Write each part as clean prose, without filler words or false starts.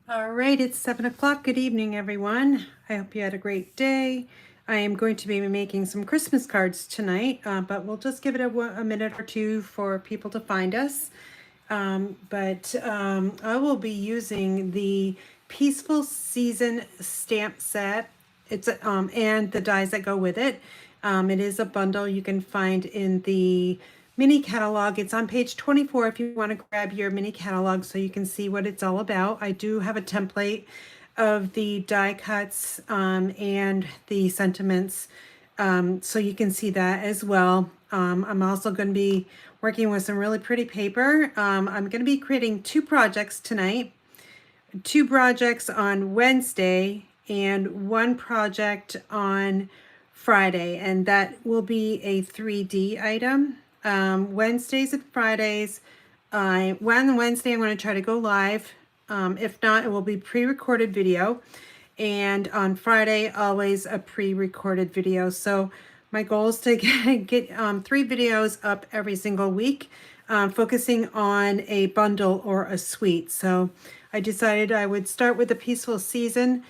All right, it's 7 o'clock. Good evening, everyone. I hope you had a great day. I am going to be making some Christmas cards tonight, but we'll just give it a minute or two for people to find us. I will be using the Peaceful Season stamp set. It's and the dies that go with it. It is a bundle you can find in the mini catalog. It's on page 24 if you want to grab your mini catalog so you can see what it's all about. I do have a template of the die cuts and the sentiments, so you can see that as well. I'm also going to be working with some really pretty paper. I'm going to be creating two projects tonight, two projects on Wednesday and one project on Friday, and that will be a 3D item. Wednesdays and Fridays, one Wednesday I'm going to try to go live. If not, it will be pre-recorded video. And on Friday, always a pre-recorded video. So my goal is to get 3 videos up every single week, focusing on a bundle or a suite. So I decided I would start with the Peaceful Season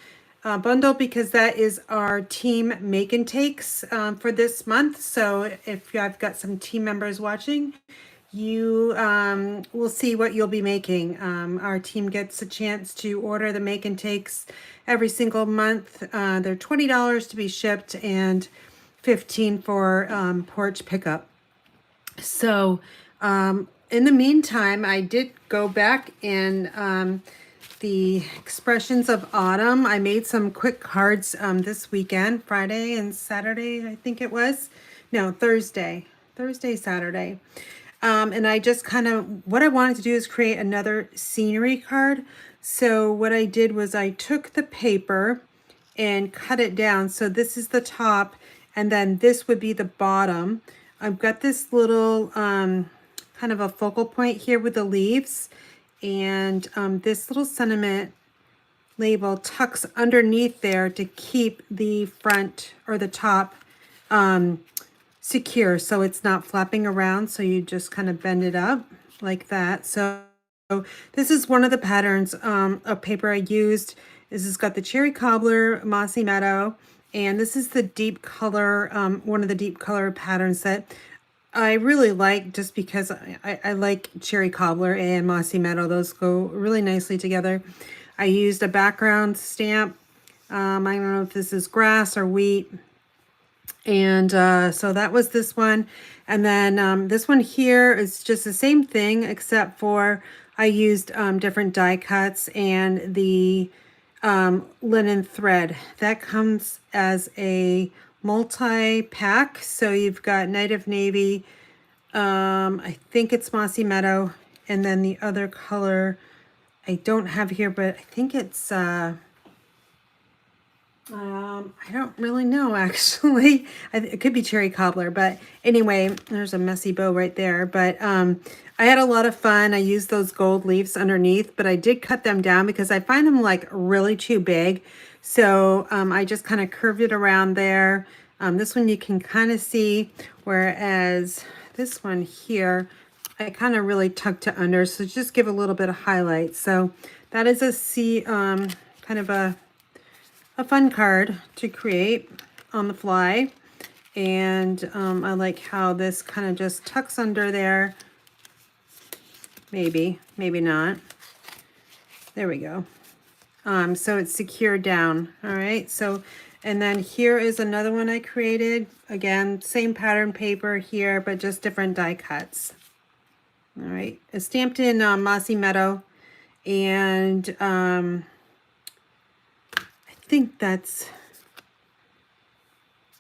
bundle because that is our team make and takes for this month. So if I've got some team members watching, you will see what you'll be making. Our team gets a chance to order the make and takes every single month. They're $20 to be shipped and $15 for porch pickup. So in the meantime, I did go back and the expressions of autumn. I made some quick cards this weekend, Friday and Saturday, I think it was. No, Thursday, Saturday. And I just what I wanted to do is create another scenery card. So what I did was I took the paper and cut it down. So this is the top, and then this would be the bottom. I've got this little kind of a focal point here with the leaves. And this little sentiment label tucks underneath there to keep the front or the top secure, so it's not flapping around. So you just kind of bend it up like that. So this is one of the patterns of paper I used. This has got the Cherry Cobbler Mossy Meadow, and this is the deep color, one of the deep color patterns that I really like, just because I like Cherry Cobbler and Mossy Meadow. Those go really nicely together. I used a background stamp. I don't know if this is grass or wheat. And so that was this one. And then this one here is just the same thing, except for I used different die cuts and the linen thread. That comes as a multi-pack. So you've got Night of Navy, I think it's Mossy Meadow, and then the other color I don't have here, but I think it's I don't really know, actually. It could be Cherry Cobbler, but anyway, there's a messy bow right there. But I had a lot of fun. I used those gold leaves underneath, but I did cut them down because I find them like really too big. So I just kind of curved it around there. This one you can kind of see, whereas this one here, I kind of really tucked it under. So just give a little bit of highlight. So that is kind of a fun card to create on the fly. And I like how this kind of just tucks under there. Maybe not. There we go. So it's secured down. All right. So, and then here is another one I created. Again, same pattern paper here, but just different die cuts. All right. It's stamped in Mossy Meadow. And I think that's,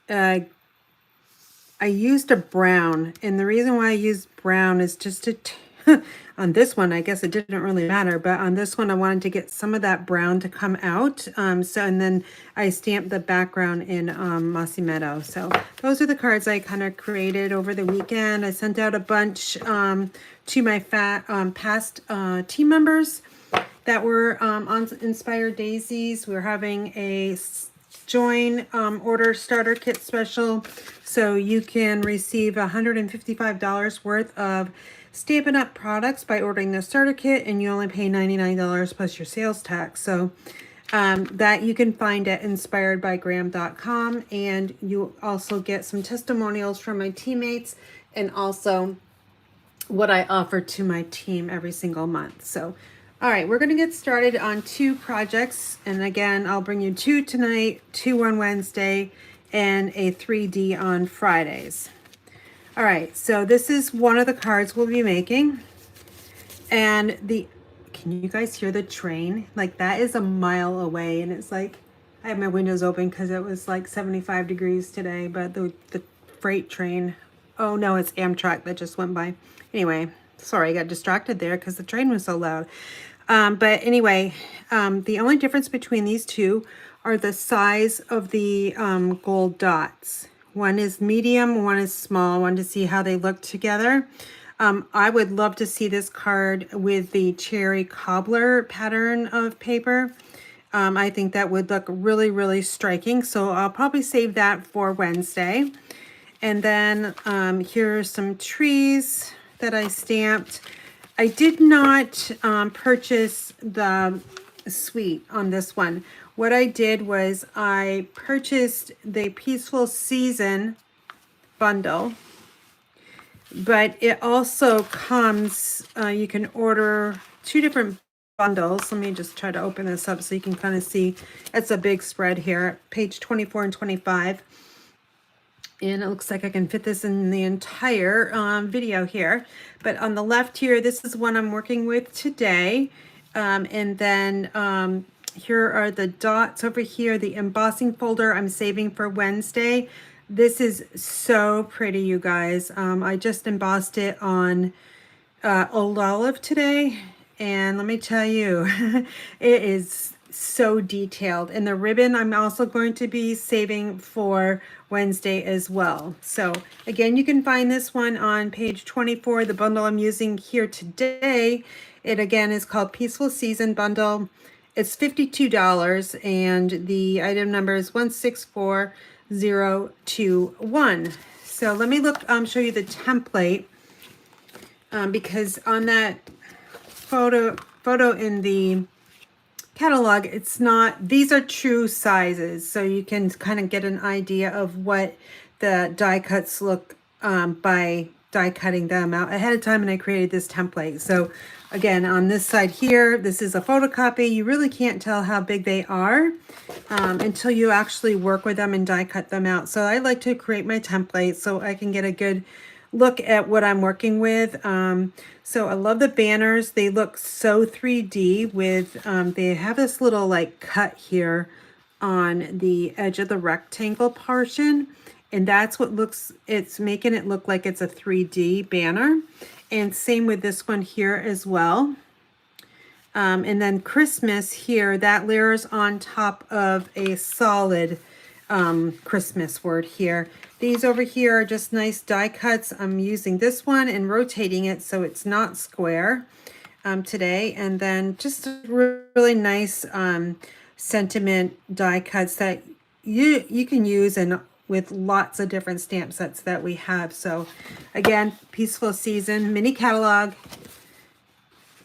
I used a brown, and the reason why I used brown is just to, on this one, I guess it didn't really matter, but on this one, I wanted to get some of that brown to come out. And then I stamped the background in Mossy Meadow. So those are the cards I kind of created over the weekend. I sent out a bunch to my past team members that were on Inspired Daisies. We're having a join order starter kit special, so you can receive $155 worth of Stampin' Up! Products by ordering the starter kit, and you only pay $99 plus your sales tax. So that you can find at inspiredbygraham.com, and you also get some testimonials from my teammates and also what I offer to my team every single month. So, all right, we're going to get started on 2 projects. And again, I'll bring you 2 tonight, 2 on Wednesday, and a 3D on Fridays. All right, so this is one of the cards we'll be making. And can you guys hear the train? Like, that is a mile away, and it's like, I have my windows open because it was like 75 degrees today, but the freight train, oh no, it's Amtrak that just went by. Anyway, sorry, I got distracted there because the train was so loud. But anyway, the only difference between these 2 are the size of the gold dots. One is medium, one is small. I wanted to see how they look together. I would love to see this card with the Cherry Cobbler pattern of paper. I think that would look really, really striking. So I'll probably save that for Wednesday. And then here's some trees that I stamped. I did not purchase the suite on this one. What I did was I purchased the Peaceful Season bundle, but it also comes, you can order 2 different bundles. Let me just try to open this up so you can kind of see. It's a big spread here, page 24 and 25. And it looks like I can fit this in the entire video here. But on the left here, this is one I'm working with today. And then here are the dots over here. The embossing folder I'm saving for Wednesday. This is so pretty, you guys. I just embossed it on Old Olive today. And let me tell you, it is so detailed. And the ribbon I'm also going to be saving for Wednesday as well. So again, you can find this one on page 24. The bundle I'm using here today, it again is called Peaceful Season Bundle. It's $52 and the item number is 164021. So let me show you the template because on that photo in the catalog, it's not, these are true sizes, so you can kind of get an idea of what the die cuts look by die cutting them out ahead of time, and I created this template. So again, on this side here, this is a photocopy. You really can't tell how big they are until you actually work with them and die cut them out. So I like to create my template so I can get a good look at what I'm working with. So I love the banners. They look so 3D with, they have this little like cut here on the edge of the rectangle portion. And that's what it's making it look like it's a 3D banner. And same with this one here as well. And then Christmas here, that layers on top of a solid Christmas word here. These over here are just nice die cuts. I'm using this one and rotating it so it's not square today. And then just really nice sentiment die cuts that you can use with lots of different stamp sets that we have. So again, Peaceful Season mini catalog.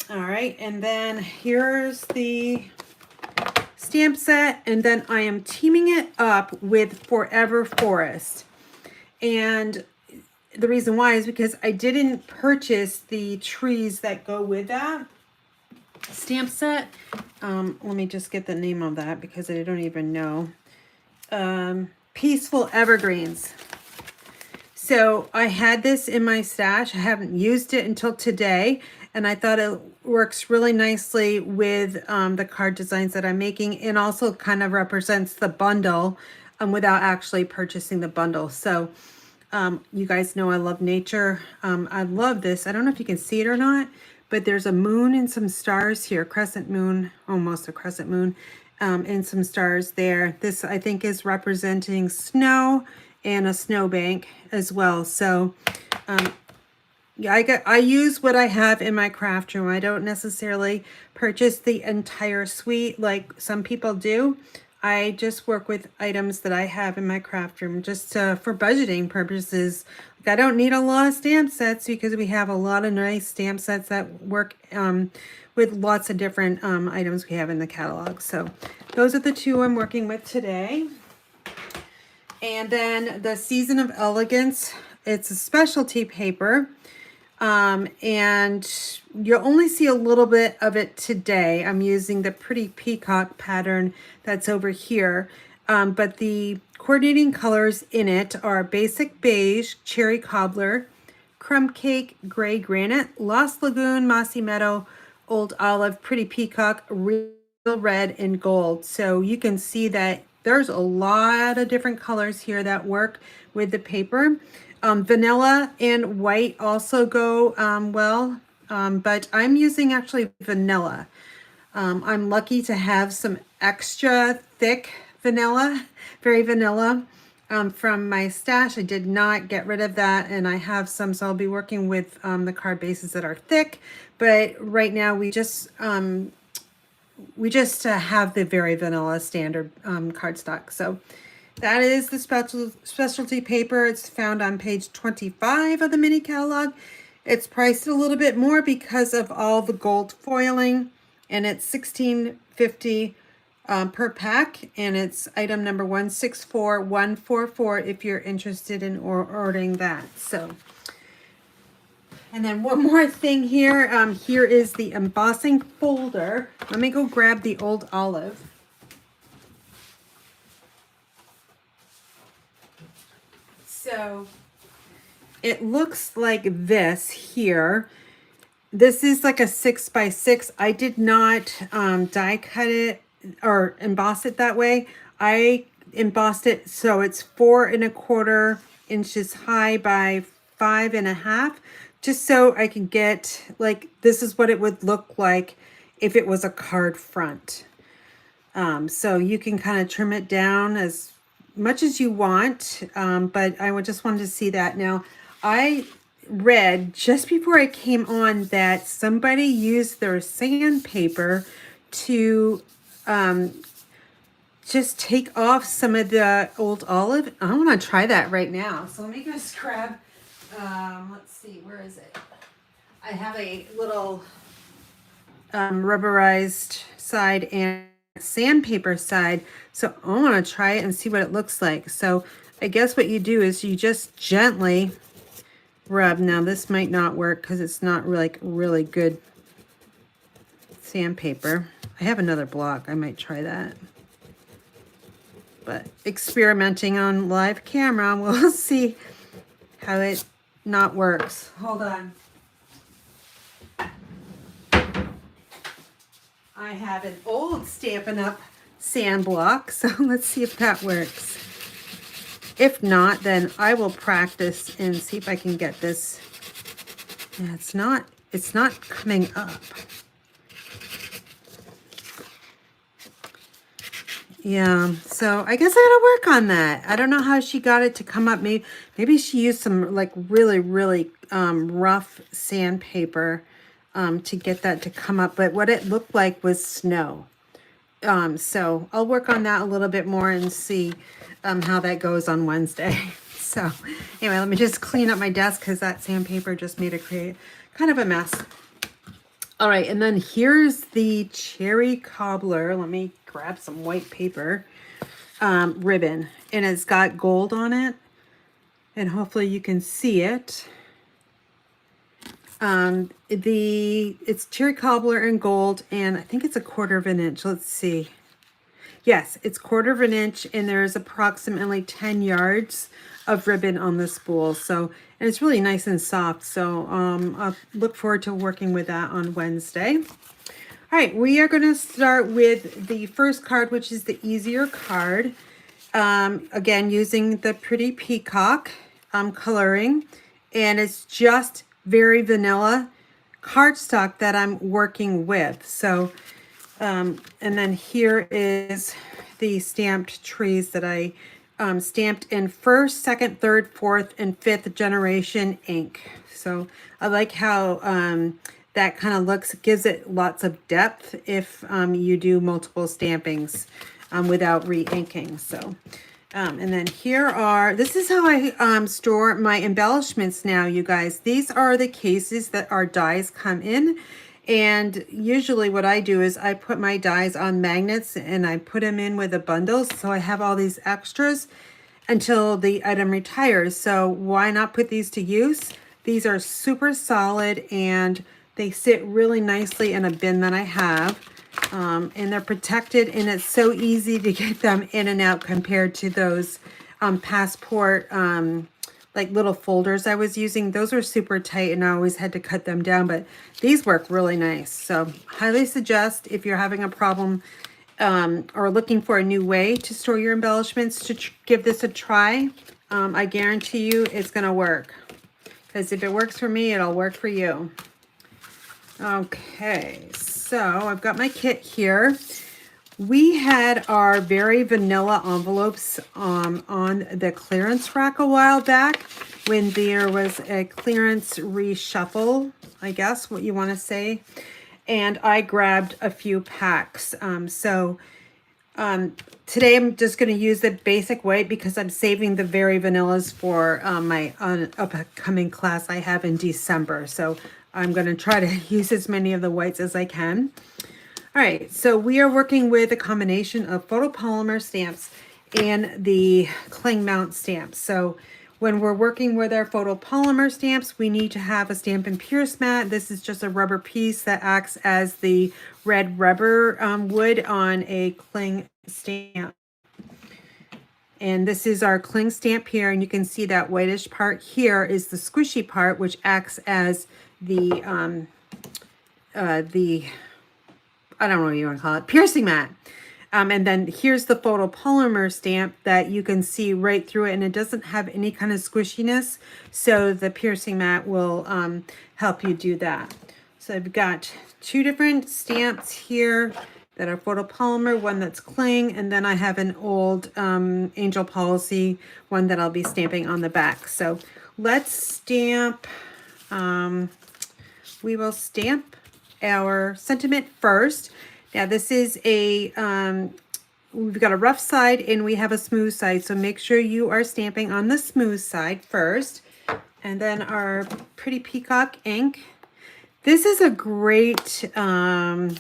All right, and then here's the stamp set, and then I am teaming it up with Forever Forest. And the reason why is because I didn't purchase the trees that go with that stamp set. Let me just get the name of that because I don't even know. Peaceful Evergreens. So I had this in my stash. I haven't used it until today, and I thought it works really nicely with the card designs that I'm making, and also kind of represents the bundle without actually purchasing the bundle. So you guys know I love nature. I love this. I don't know if you can see it or not, but there's a moon and some stars here, crescent moon, almost a crescent moon, and some stars there. This I think is representing snow and a snowbank as well. So yeah, I use what I have in my craft room. I don't necessarily purchase the entire suite like some people do. I just work with items that I have in my craft room just for budgeting purposes. Like, I don't need a lot of stamp sets because we have a lot of nice stamp sets that work with lots of different items we have in the catalog. So those are the two I'm working with today. And then the Season of Elegance, it's a specialty paper. And you'll only see a little bit of it today. I'm using the Pretty Peacock pattern that's over here. But the coordinating colors in it are Basic Beige, Cherry Cobbler, Crumb Cake, Gray Granite, Lost Lagoon, Mossy Meadow, Old Olive, Pretty Peacock, Real Red, and Gold. So you can see that there's a lot of different colors here that work with the paper. Vanilla and white also go well, but I'm using actually vanilla. I'm lucky to have some extra thick vanilla, very vanilla, from my stash. I did not get rid of that, and I have some, so I'll be working with the card bases that are thick, but right now we just have the very vanilla standard cardstock. So that is the specialty paper. It's found on page 25 of the mini catalog. It's priced a little bit more because of all the gold foiling, and it's $16.50 per pack, and it's item number 164144 if you're interested in ordering that. So, and then one more thing here. Here is the embossing folder. Let me go grab the old olive. So it looks like this here. This is like a 6x6. I did not die cut it or emboss it that way. I embossed it so it's 4¼ inches high by 5½, just so I can get, like, this is what it would look like if it was a card front. So you can kind of trim it down as much as you want, but I just wanted to see that. Now, I read just before I came on that somebody used their sandpaper to just take off some of the old olive. I want to try that right now. So let me just grab, let's see, where is it? I have a little rubberized side and sandpaper side, so I want to try it and see what it looks like. So I guess what you do is you just gently rub. Now this might not work because it's not really good sandpaper. I have another block. I might try that, but experimenting on live camera, we'll see how it not works. Hold on. I have an old Stampin' Up! Sand block, so let's see if that works. If not, then I will practice and see if I can get this. Yeah, it's not coming up. Yeah, so I guess I gotta work on that. I don't know how she got it to come up. Maybe she used some like really rough sandpaper to get that to come up, but what it looked like was snow. So I'll work on that a little bit more and see how that goes on Wednesday. So anyway, let me just clean up my desk because that sandpaper just made it create kind of a mess. All right, and then here's the Cherry Cobbler. Let me grab some white paper ribbon, and it's got gold on it, and hopefully you can see it. It's Cherry Cobbler and gold, and I think it's 1/4 inch. Let's see. Yes, it's 1/4 inch, and there's approximately 10 yards of ribbon on the spool. So, and it's really nice and soft. So I'll look forward to working with that on Wednesday. All right, we are going to start with the first card, which is the easier card. Again, using the Pretty Peacock coloring, and it's just very vanilla cardstock that I'm working with. So, and then here is the stamped trees that I stamped in 1st, 2nd, 3rd, 4th, and 5th generation ink. So I like how that kind of looks, gives it lots of depth if you do multiple stampings without re-inking. So, and then here are, this is how I store my embellishments now, you guys. These are the cases that our dies come in. And usually what I do is I put my dies on magnets and I put them in with a bundle. So I have all these extras until the item retires. So why not put these to use? These are super solid and they sit really nicely in a bin that I have. And they're protected, and it's so easy to get them in and out compared to those passport like little folders I was using. Those are super tight and I always had to cut them down, but these work really nice. So highly suggest, if you're having a problem or looking for a new way to store your embellishments, to give this a try. I guarantee you it's going to work, because if it works for me, it'll work for you. Okay, so I've got my kit here. We had our very vanilla envelopes on the clearance rack a while back when there was a clearance reshuffle, I guess what you want to say. And I grabbed a few packs. Today I'm just going to use the basic white because I'm saving the very vanillas for my upcoming class I have in December. So I'm going to try to use as many of the whites as I can. All right, so we are working with a combination of photopolymer stamps and the cling mount stamps. So when we're working with our photopolymer stamps, we need to have a Stampin' Pierce mat. This is just a rubber piece that acts as the red rubber would on a cling stamp. And this is our cling stamp here, and you can see that whitish part here is the squishy part, which acts as the I don't know what you want to call it, piercing mat. And then here's the photopolymer stamp that you can see right through it, and it doesn't have any kind of squishiness. So the piercing mat will help you do that. So I've got two different stamps here that are photopolymer, one that's cling, and then I have an old Angel Policy one that I'll be stamping on the back. So let's stamp, we will stamp our sentiment first. Now this is a, we've got a rough side and we have a smooth side. So make sure you are stamping on the smooth side first. And then our pretty peacock ink. This is a great card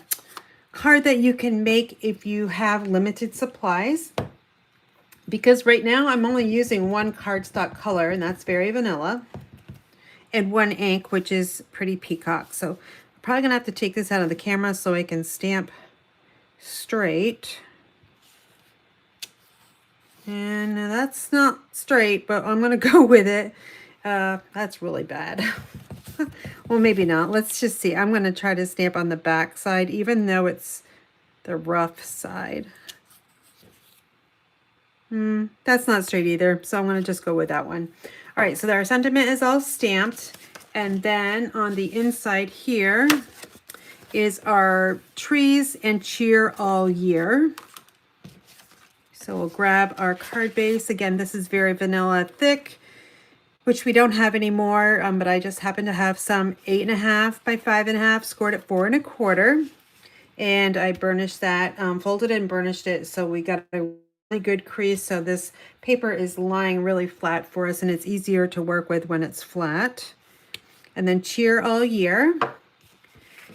that you can make if you have limited supplies. Because right now I'm only using one cardstock color, and that's very vanilla. And one ink, which is pretty peacock. So I'm probably gonna have to take this out of the camera so I can stamp straight. And that's not straight, but I'm gonna go with it. That's really bad. Well, maybe not. Let's just see. I'm gonna try to stamp on the back side, even though it's the rough side. That's not straight either, so I'm gonna just go with that one. All right, so our sentiment is all stamped. And then on the inside here is our trees and cheer all year. So we'll grab our card base. Again, this is very vanilla thick, which we don't have anymore, but I just happen to have some 8.5 by 5.5, scored at 4 1/4. And I burnished that, folded and burnished it, so we got a really good crease. So this paper is lying really flat for us, and it's easier to work with when it's flat. And then cheer all year.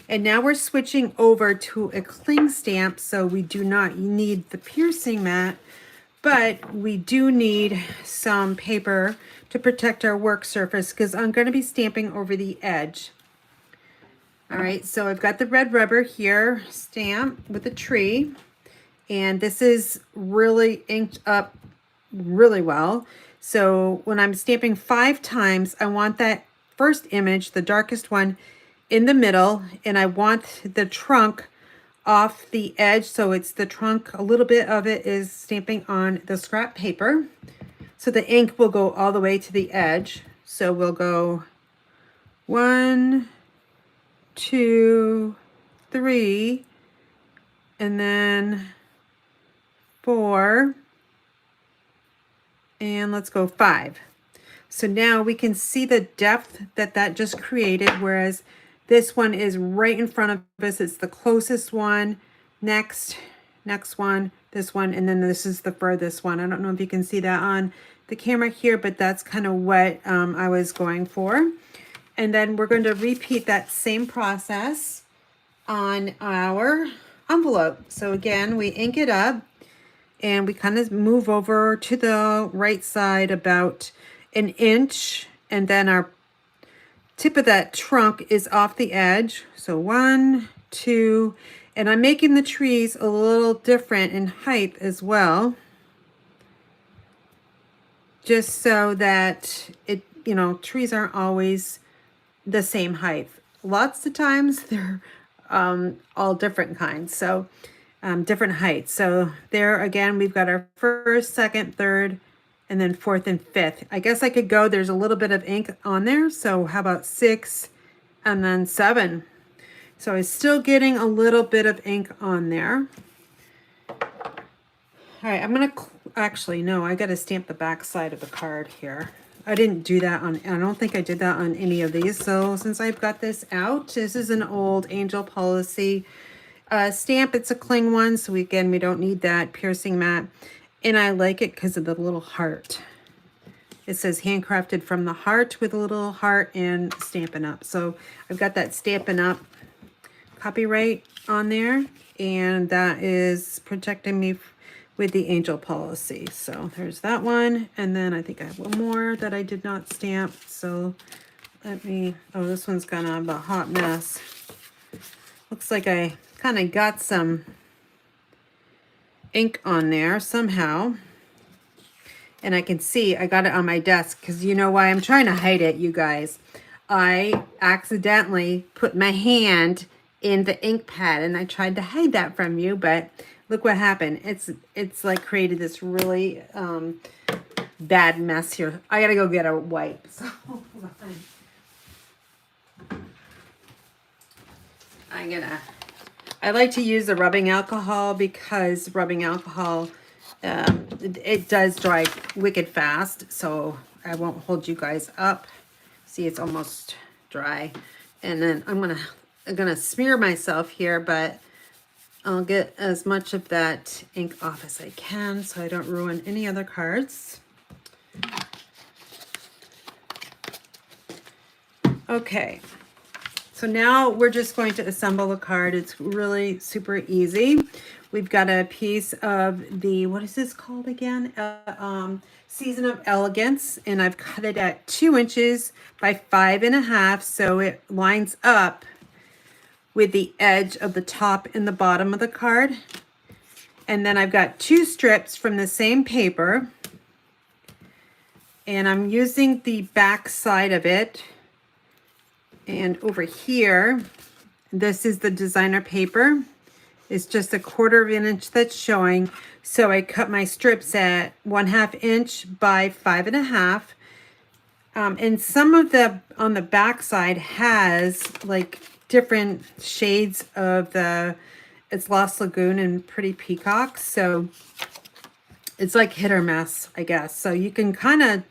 And now we're switching over to a cling stamp, so we do not need the piercing mat, but we do need some paper to protect our work surface, because I'm going to be stamping over the edge. All right, so I've got the red rubber here, stamp with a tree, and this is really inked up really well. So when I'm stamping 5 times, I want that first image, the darkest one, in the middle, and I want the trunk off the edge, so it's the trunk, a little bit of it is stamping on the scrap paper. So the ink will go all the way to the edge. So we'll go 1, 2, 3, and then 4, and let's go 5. So now we can see the depth that that just created, whereas this one is right in front of us. It's the closest one. Next, next one, this one, and then this is the furthest one. I don't know if you can see that on the camera here, but that's kind of what I was going for. And then we're going to repeat that same process on our envelope. So again, we ink it up and we kind of move over to the right side about an inch, and then our tip of that trunk is off the edge. So 1, 2, and I'm making the trees a little different in height as well, just so that it, you know, trees aren't always the same height. Lots of times they're all different kinds, so different heights. So there again, we've got our first, second, third, and then fourth and fifth. I guess I could go, there's a little bit of ink on there, so how about 6 and then 7? So I'm still getting a little bit of ink on there. All right, I'm gonna, actually, no, I gotta stamp the back side of the card here. I didn't do that on, I don't think I did that on any of these. So since I've got this out, this is an old Angel Policy stamp. It's a cling one, so again, we don't need that piercing mat. And I like it because of the little heart. It says handcrafted from the heart with a little heart and Stampin' Up. So I've got that Stampin' Up copyright on there, and that is protecting me with the Angel Policy. So there's that one. And then I think I have one more that I did not stamp. So let me, oh, this one's kind of a hot mess. Looks like I kind of got some ink on there somehow. And I can see I got it on my desk because you know why I'm trying to hide it, you guys. I accidentally put my hand in the ink pad and I tried to hide that from you, but look what happened. It's like created this really bad mess here. I gotta go get a wipe. So hold on. I like to use the rubbing alcohol because rubbing alcohol, it does dry wicked fast. So I won't hold you guys up. See, it's almost dry. And then I'm gonna smear myself here, but I'll get as much of that ink off as I can so I don't ruin any other cards. Okay, so now we're just going to assemble the card. It's really super easy. We've got a piece of the, what is this called again? Season of Elegance, and I've cut it at 2 inches by 5.5, so it lines up with the edge of the top and the bottom of the card. And then I've got 2 strips from the same paper, and I'm using the back side of it. And over here, this is the designer paper. It's just a 1/4 inch that's showing. So I cut my strips at 1/2 inch by 5.5. And some of the, on the back side has like different shades of the, it's Lost Lagoon and Pretty Peacock. So it's like hit or miss, I guess. So you can kind of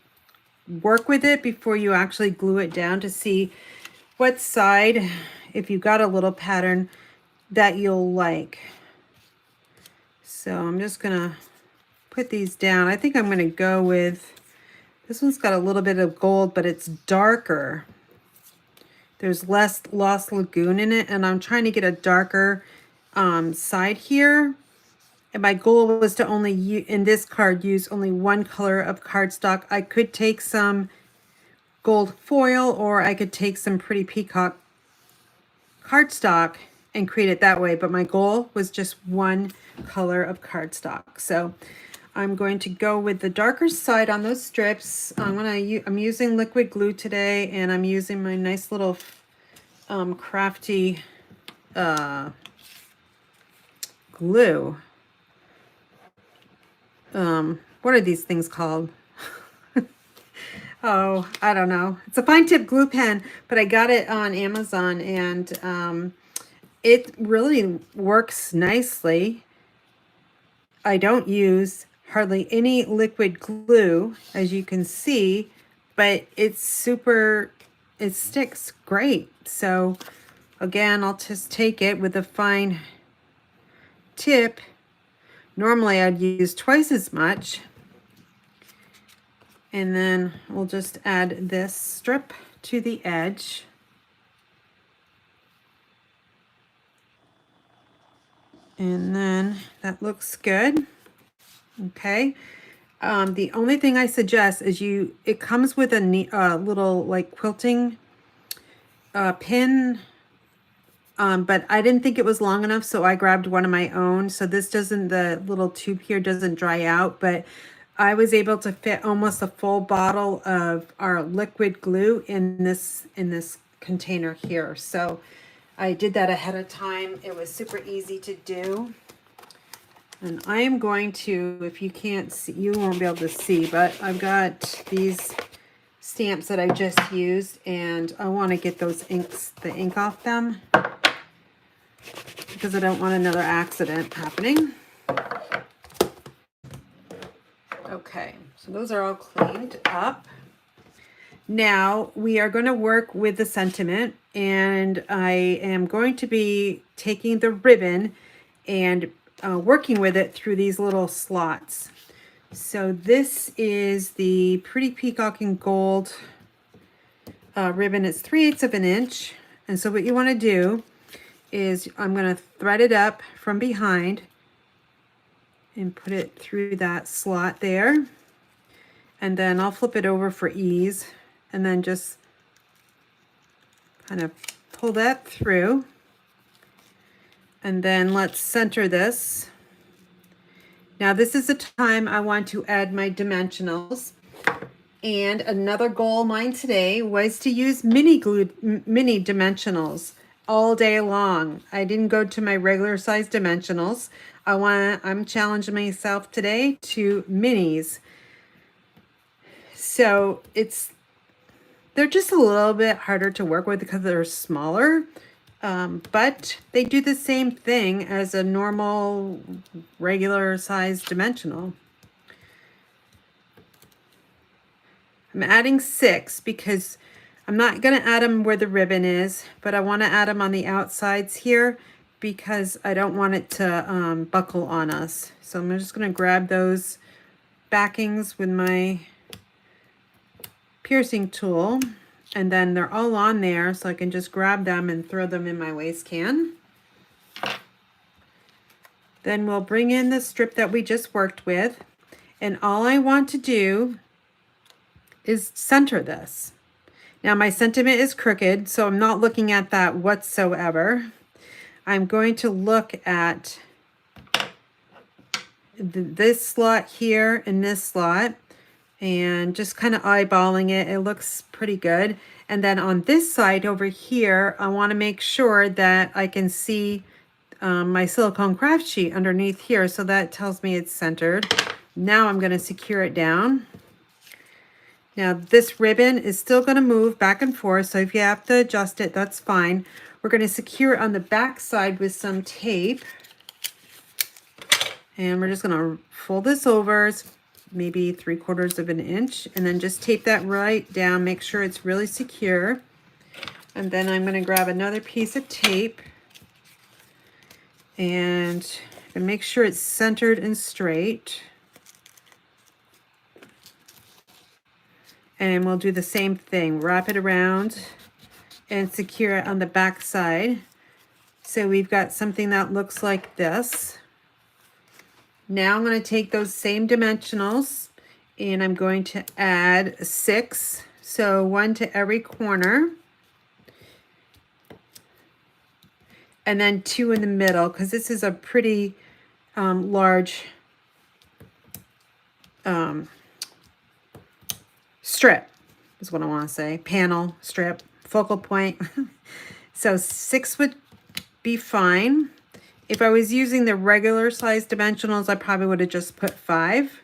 work with it before you actually glue it down to see what side, if you got a little pattern that you'll like. So I'm just gonna put these down. I think I'm gonna go with, this one's got a little bit of gold, but it's darker. There's less Lost Lagoon in it, and I'm trying to get a darker side here. And my goal was to only, in this card, use only one color of cardstock. I could take some gold foil, or I could take some Pretty Peacock cardstock and create it that way, but my goal was just one color of cardstock. So I'm going to go with the darker side on those strips. I'm using liquid glue today, and I'm using my nice little crafty glue. What are these things called? Oh, I don't know. It's a fine tip glue pen, but I got it on Amazon, and it really works nicely. I don't use hardly any liquid glue, as you can see, but it's super, it sticks great. So again, I'll just take it with a fine tip Normally I'd use twice as much. And then we'll just add this strip to the edge. And then that looks good. Okay. The only thing I suggest is it comes with a little like quilting pin, but I didn't think it was long enough, so I grabbed one of my own. So this doesn't, the little tube here doesn't dry out, but I was able to fit almost a full bottle of our liquid glue in this container here. So I did that ahead of time. It was super easy to do. And I am going to, if you can't see, you won't be able to see, but I've got these stamps that I just used, and I want to get the ink off them, because I don't want another accident happening. Okay, so those are all cleaned up. Now we are going to work with the sentiment, and I am going to be taking the ribbon and working with it through these little slots. So this is the Pretty Peacock Gold ribbon. It's 3/8 of an inch. And so what you want to do is I'm going to thread it up from behind and put it through that slot there. And then I'll flip it over for ease, and then just kind of pull that through. And then let's center this. Now this is the time I want to add my dimensionals. And another goal of mine today was to use mini dimensionals all day long. I didn't go to my regular size dimensionals. I'm challenging myself today to minis. So they're just a little bit harder to work with because they're smaller. But they do the same thing as a normal regular size dimensional. I'm adding 6 because I'm not going to add them where the ribbon is, but I want to add them on the outsides here because I don't want it to buckle on us. So I'm just going to grab those backings with my piercing tool. And then they're all on there, so I can just grab them and throw them in my waste can. Then we'll bring in the strip that we just worked with. And all I want to do is center this. Now my sentiment is crooked, so I'm not looking at that whatsoever. I'm going to look at this slot here and this slot, and just kind of eyeballing it. It looks pretty good. And then on this side over here, I want to make sure that I can see my silicone craft sheet underneath here. So that tells me it's centered. Now I'm going to secure it down. Now this ribbon is still going to move back and forth. So if you have to adjust it, that's fine. We're going to secure it on the back side with some tape. And we're just going to fold this over. Maybe 3/4 of an inch, and then just tape that right down, make sure it's really secure. And then I'm going to grab another piece of tape and make sure it's centered and straight. And we'll do the same thing, wrap it around and secure it on the back side. So we've got something that looks like this. Now I'm going to take those same dimensionals and I'm going to add 6, so 1 to every corner, and then 2 in the middle, because this is a pretty large strip is what I want to say, panel, strip, focal point. So 6 would be fine. If I was using the regular size dimensionals, I probably would have just put 5.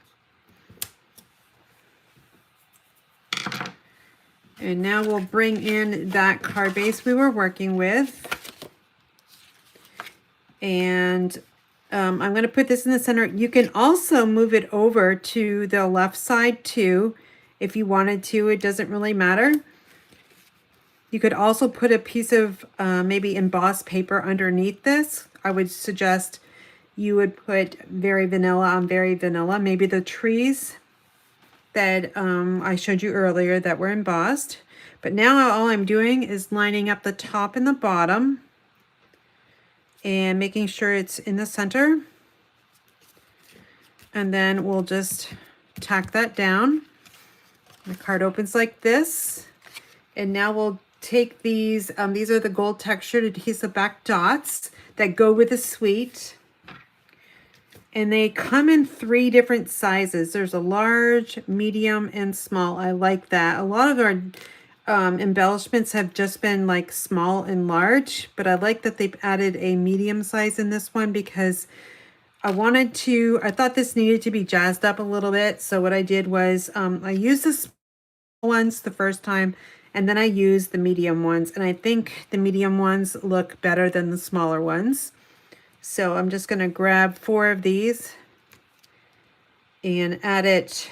And now we'll bring in that card base we were working with. And I'm going to put this in the center. You can also move it over to the left side too, if you wanted to. It doesn't really matter. You could also put a piece of maybe embossed paper underneath this. I would suggest you would put very vanilla on very vanilla. Maybe the trees that I showed you earlier that were embossed. But now all I'm doing is lining up the top and the bottom and making sure it's in the center. And then we'll just tack that down. The card opens like this. And now we'll take these are the gold textured adhesive back dots that go with the suite. And they come in 3 different sizes. There's a large, medium, and small. I like that. A lot of our embellishments have just been like small and large, but I like that they've added a medium size in this one because I thought this needed to be jazzed up a little bit. So what I did was I used the small ones the first time, and then I used the medium ones. And I think the medium ones look better than the smaller ones. So I'm just going to grab 4 of these and add it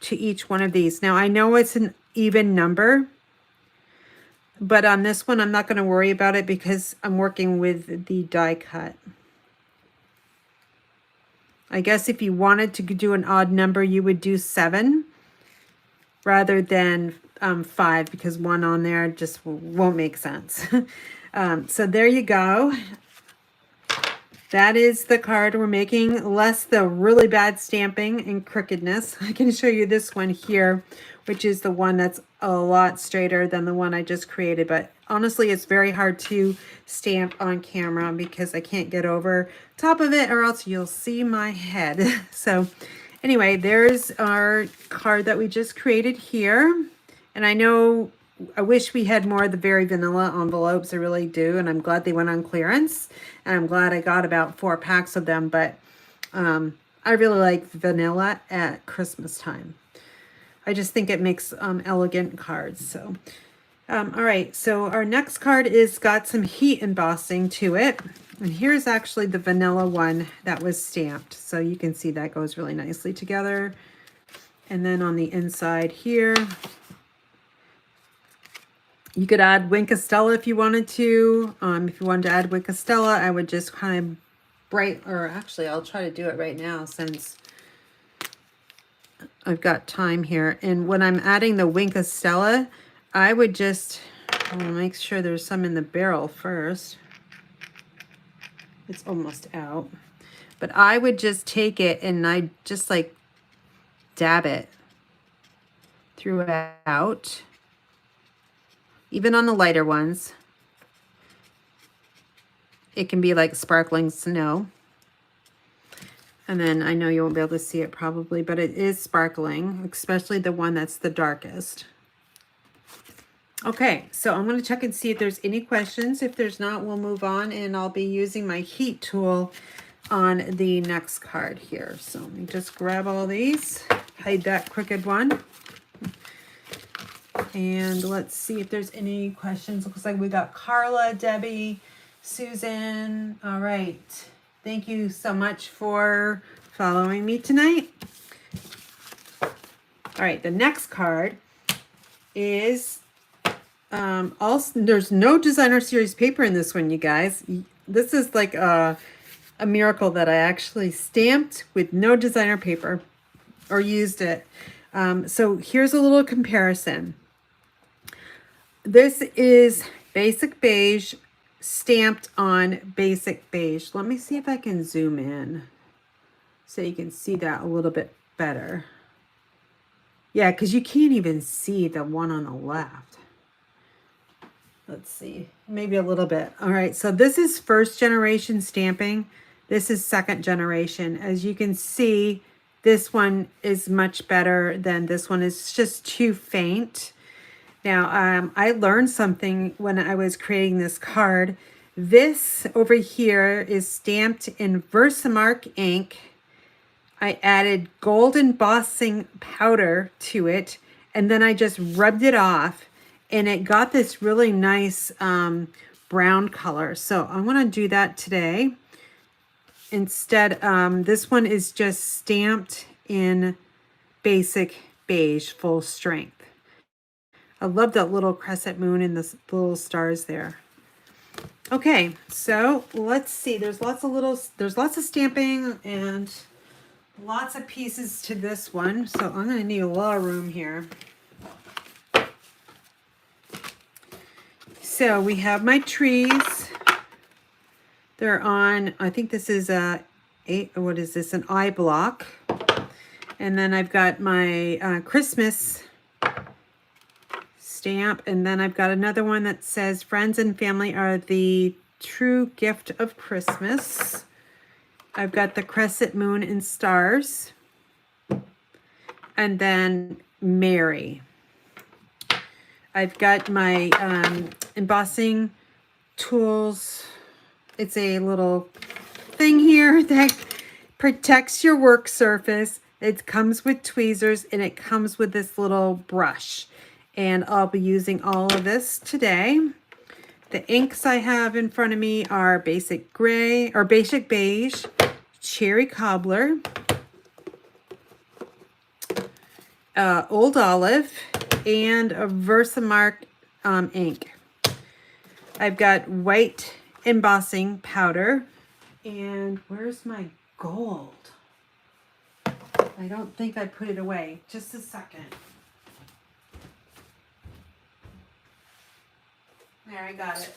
to each one of these. Now I know it's an even number, but on this one I'm not going to worry about it because I'm working with the die cut. I guess if you wanted to do an odd number, you would do 7 rather than 5, because 1 on there just won't make sense. So there you go. That is the card we're making, less the really bad stamping and crookedness. I can show you this one here, which is the one that's a lot straighter than the one I just created. But honestly, it's very hard to stamp on camera because I can't get over top of it or else you'll see my head. So anyway, there's our card that we just created here. And I wish we had more of the very vanilla envelopes. I really do. And I'm glad they went on clearance. And I'm glad I got about 4 packs of them. But I really like vanilla at Christmas time. I just think it makes elegant cards. So, all right. So our next card is got some heat embossing to it. And here's actually the vanilla one that was stamped. So you can see that goes really nicely together. And then on the inside here, you could add Wink Estella if you wanted to. If you wanted to add Wink Estella, I would just kind of actually I'll try to do it right now since I've got time here. And when I'm adding the Wink Estella, I would just make sure there's some in the barrel first. It's almost out. But I would just take it and I just like dab it throughout. Even on the lighter ones, it can be like sparkling snow. And then I know you won't be able to see it probably, but it is sparkling, especially the one that's the darkest. Okay, so I'm going to check and see if there's any questions. If there's not, we'll move on, and I'll be using my heat tool on the next card here. So let me just grab all these, hide that crooked one. And let's see if there's any questions. Looks like we got Carla, Debbie, Susan. All right. Thank you so much for following me tonight. All right. The next card is also, there's no designer series paper in this one, you guys. This is like a miracle that I actually stamped with no designer paper or used it. So here's a little comparison. This is basic beige stamped on basic beige. Let me see if I can zoom in so you can see that a little bit better. Yeah, because you can't even see the one on the left. Let's see, maybe a little bit. All right, so this is 1st generation stamping. This is 2nd generation. As you can see, this one is much better than this one. It's just too faint. Now, I learned something when I was creating this card. This over here is stamped in Versamark ink. I added gold embossing powder to it, and then I just rubbed it off, and it got this really nice brown color. So I'm going to do that today. Instead, this one is just stamped in basic beige full strength. I love that little crescent moon and the little stars there. Okay, so let's see. There's lots of stamping and lots of pieces to this one. So I'm going to need a lot of room here. So we have my trees. They're on, I think this is what is this? An I block. And then I've got my Christmas stamp, and then I've got another one that says friends and family are the true gift of Christmas. I've got the crescent moon and stars, and then Mary. I've got my embossing tools. It's a little thing here that protects your work surface. It comes with tweezers, and it comes with this little brush. And I'll be using all of this today. The inks I have in front of me are basic gray or basic beige, Cherry Cobbler, Old Olive, and a Versamark ink. I've got white embossing powder. And where's my gold? I don't think I put it away. Just a second. There, I got it.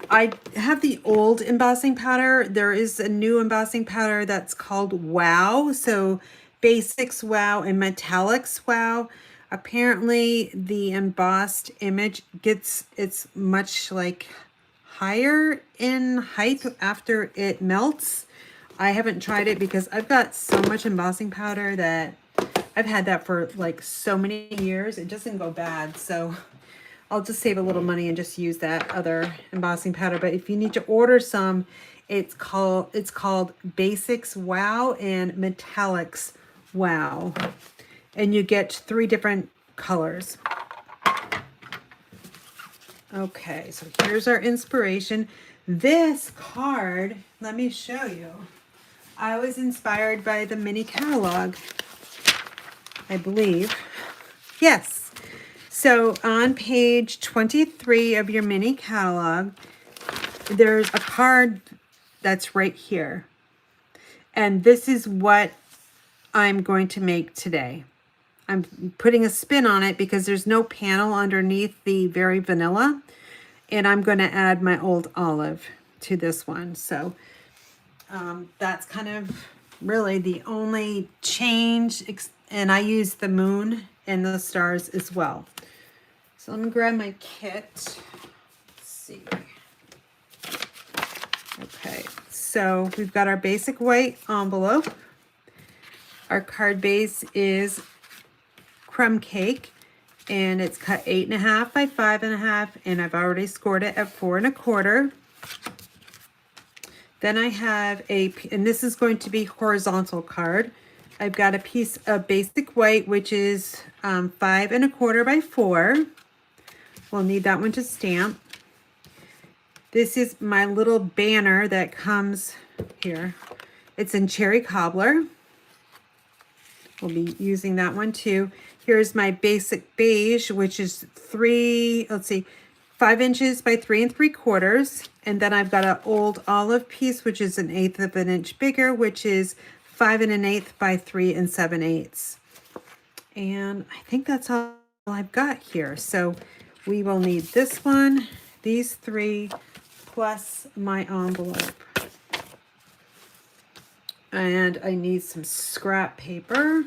I have the old embossing powder. There is a new embossing powder that's called Wow. So Basics Wow and Metallics Wow. Apparently the embossed image it's much like higher in height after it melts. I haven't tried it because I've got so much embossing powder that I've had that for like so many years. It doesn't go bad. So I'll just save a little money and just use that other embossing powder. But if you need to order some, it's called Basics Wow and Metallics Wow. And you get 3 different colors. Okay, so here's our inspiration. This card, let me show you. I was inspired by the mini catalog, I believe. Yes. So on page 23 of your mini catalog, there's a card that's right here. And this is what I'm going to make today. I'm putting a spin on it because there's no panel underneath the very vanilla. And I'm going to add my Old Olive to this one. So that's kind of really the only change. And I use the moon and the stars as well. So let me grab my kit. Let's see. Okay, so we've got our basic white envelope. Our card base is crumb cake, and it's cut 8.5 by 5.5, and I've already scored it at 4 1/4. Then I have and this is going to be horizontal card. I've got a piece of basic white, which is 5 1/4 by 4. We'll need that one to stamp. This is my little banner that comes here. It's in Cherry Cobbler. We'll be using that one too. Here's my basic beige, which is 5 inches by 3 3/4. And then I've got an Old Olive piece, which is 1/8 of an inch bigger, which is 5 1/8 by 3 7/8. And I think that's all I've got here. So we will need this one, these 3, plus my envelope. And I need some scrap paper.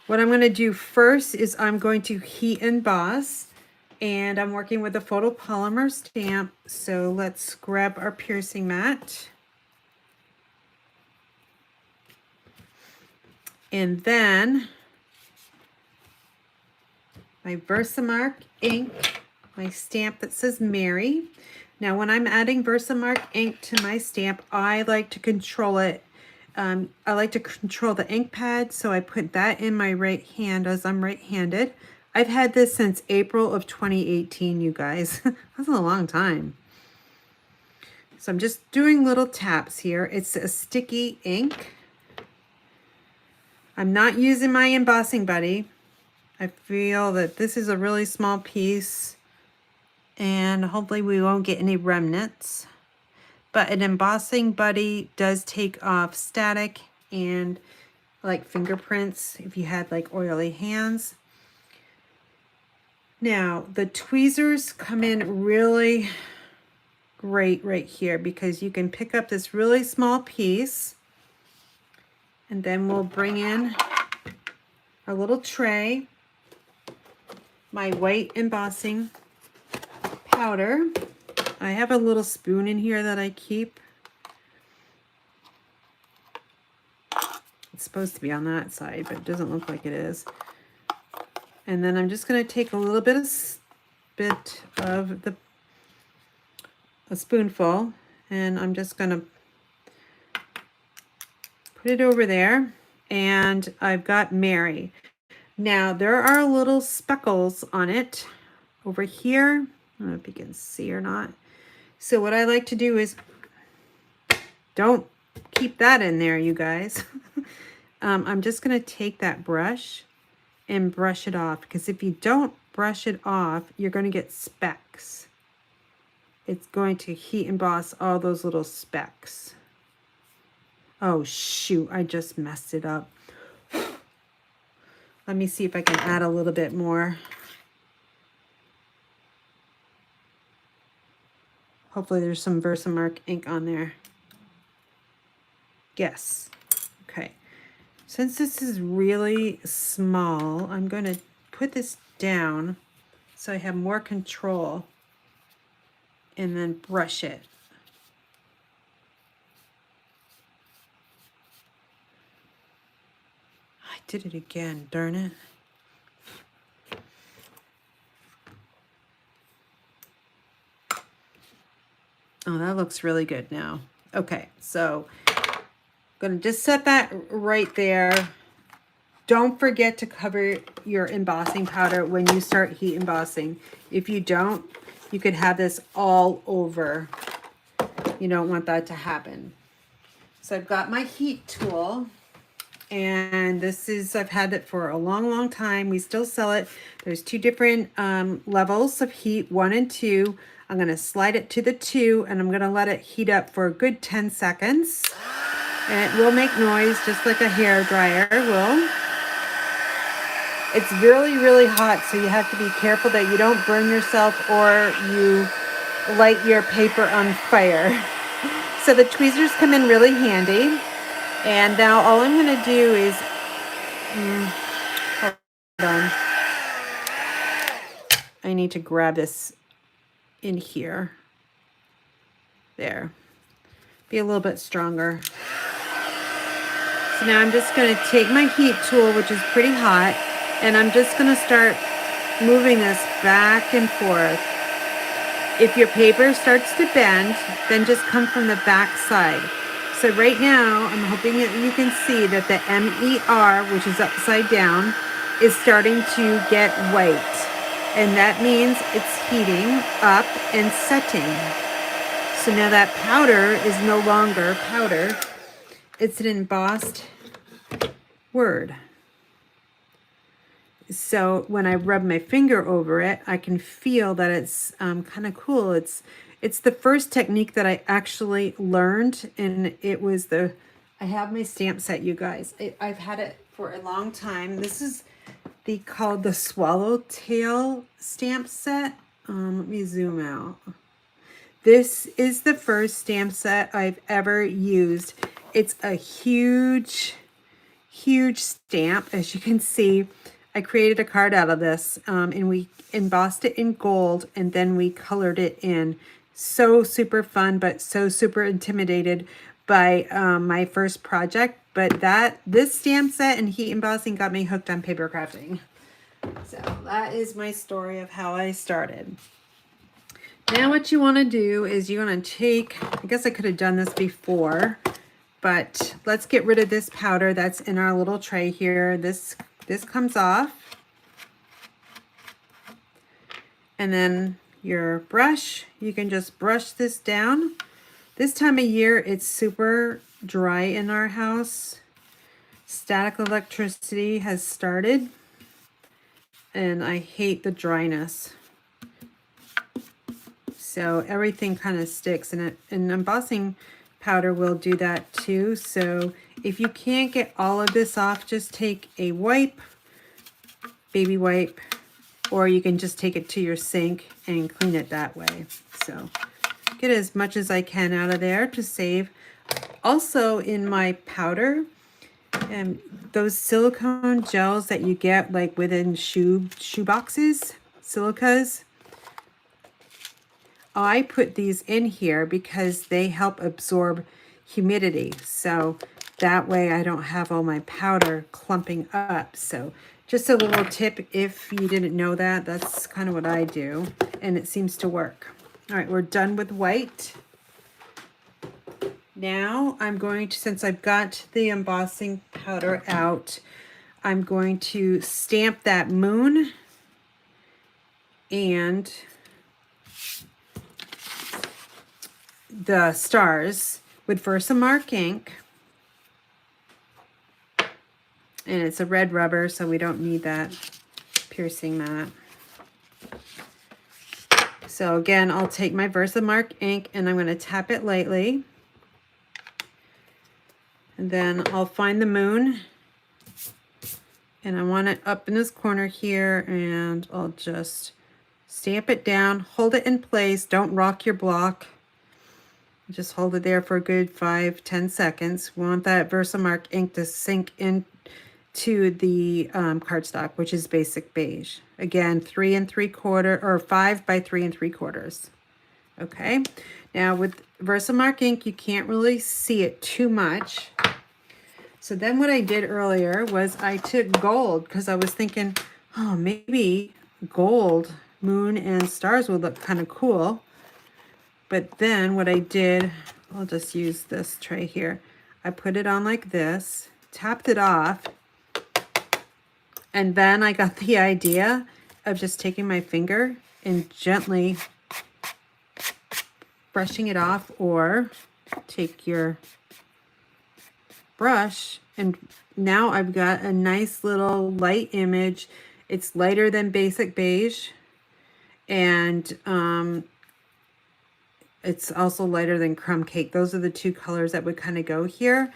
What I'm going to do first is I'm going to heat emboss, and I'm working with a photopolymer stamp. So let's grab our piercing mat. And then my Versamark ink, my stamp that says Mary. Now, when I'm adding Versamark ink to my stamp, I like to control it. I like to control the ink pad, so I put that in my right hand as I'm right-handed. I've had this since April of 2018, you guys. That's a long time. So I'm just doing little taps here. It's a sticky ink. I'm not using my embossing buddy. I feel that this is a really small piece and hopefully we won't get any remnants. But an embossing buddy does take off static and like fingerprints if you had like oily hands. Now the tweezers come in really great right here because you can pick up this really small piece and then we'll bring in our little tray, my white embossing powder. I have a little spoon in here that I keep. It's supposed to be on that side, but it doesn't look like it is. And then I'm just going to take a little bit of a spoonful, and I'm just going to put it over there. And I've got Mary. Now there are little speckles on it over here. I don't know if you can see or not. So what I like to do is, don't keep that in there, you guys. I'm just going to take that brush and brush it off, because if you don't brush it off, you're going to get specks. It's going to heat emboss all those little specks. Oh shoot, I just messed it up. Let me see if I can add a little bit more. Hopefully there's some Versamark ink on there. Yes. Okay. Since this is really small, I'm going to put this down so I have more control and then brush it. I did it again, darn it. Oh, that looks really good now. Okay, so I'm going to just set that right there. Don't forget to cover your embossing powder when you start heat embossing. If you don't, you could have this all over. You don't want that to happen. So I've got my heat tool, and this is, I've had it for a long, long time. We still sell it. There's two different levels of heat, 1 and 2. I'm going to slide it to the 2, and I'm going to let it heat up for a good 10 seconds. And it will make noise just like a hair dryer will. It's really, really hot, so you have to be careful that you don't burn yourself or you light your paper on fire. So the tweezers come in really handy. And now all I'm going to do is, hold on. I need to grab this in here. There. Be a little bit stronger. So now I'm just going to take my heat tool, which is pretty hot, and I'm just going to start moving this back and forth. If your paper starts to bend, then just come from the back side. So right now, I'm hoping that you can see that the MER, which is upside down, is starting to get white. And that means it's heating up and setting. So now that powder is no longer powder. It's an embossed word. So when I rub my finger over it, I can feel that it's kind of cool. It's the first technique that I actually learned, and it was I have my stamp set, you guys. I've had it for a long time. This is called the Swallowtail stamp set. Let me zoom out. This is the first stamp set I've ever used. It's a huge, huge stamp. As you can see, I created a card out of this, and we embossed it in gold, and then we colored it in. So super fun, but so super intimidated by my first project. But this stamp set and heat embossing got me hooked on paper crafting. So that is my story of how I started. Now what you want to do is you want to take, I guess I could have done this before, but let's get rid of this powder that's in our little tray here. This comes off. And then your brush, you can just brush this down. This time of year, it's super dry in our house. Static electricity has started. and I hate the dryness. So everything kind of sticks, and embossing powder will do that too. So if you can't get all of this off, just take a wipe, baby wipe, or you can just take it to your sink and clean it that way. So get as much as I can out of there to save. Also in my powder, those silicone gels that you get like within shoe boxes, silicas, I put these in here because they help absorb humidity. So that way I don't have all my powder clumping up. So just a little tip, if you didn't know that, that's kind of what I do, and it seems to work. All right, we're done with white. Now I'm going to, since I've got the embossing powder out, I'm going to stamp that moon and the stars with Versamark ink. And it's a red rubber, so we don't need that piercing mat. So again, I'll take my Versamark ink and I'm going to tap it lightly. And then I'll find the moon. And I want it up in this corner here, and I'll just stamp it down, hold it in place, don't rock your block. Just hold it there for a good 5-10 seconds. We want that Versamark ink to sink into the cardstock, which is basic beige. Again, 3 3/4 or 5 by 3 3/4. Okay. Now with Versamark ink, you can't really see it too much. So then what I did earlier was I took gold, because I was thinking, oh, maybe gold, moon and stars would look kind of cool. But then what I did, I'll just use this tray here. I put it on like this, tapped it off, and then I got the idea of just taking my finger and gently brushing it off, or take your brush, and now I've got a nice little light image. It's lighter than basic beige, and it's also lighter than crumb cake. Those are the two colors that would kind of go here.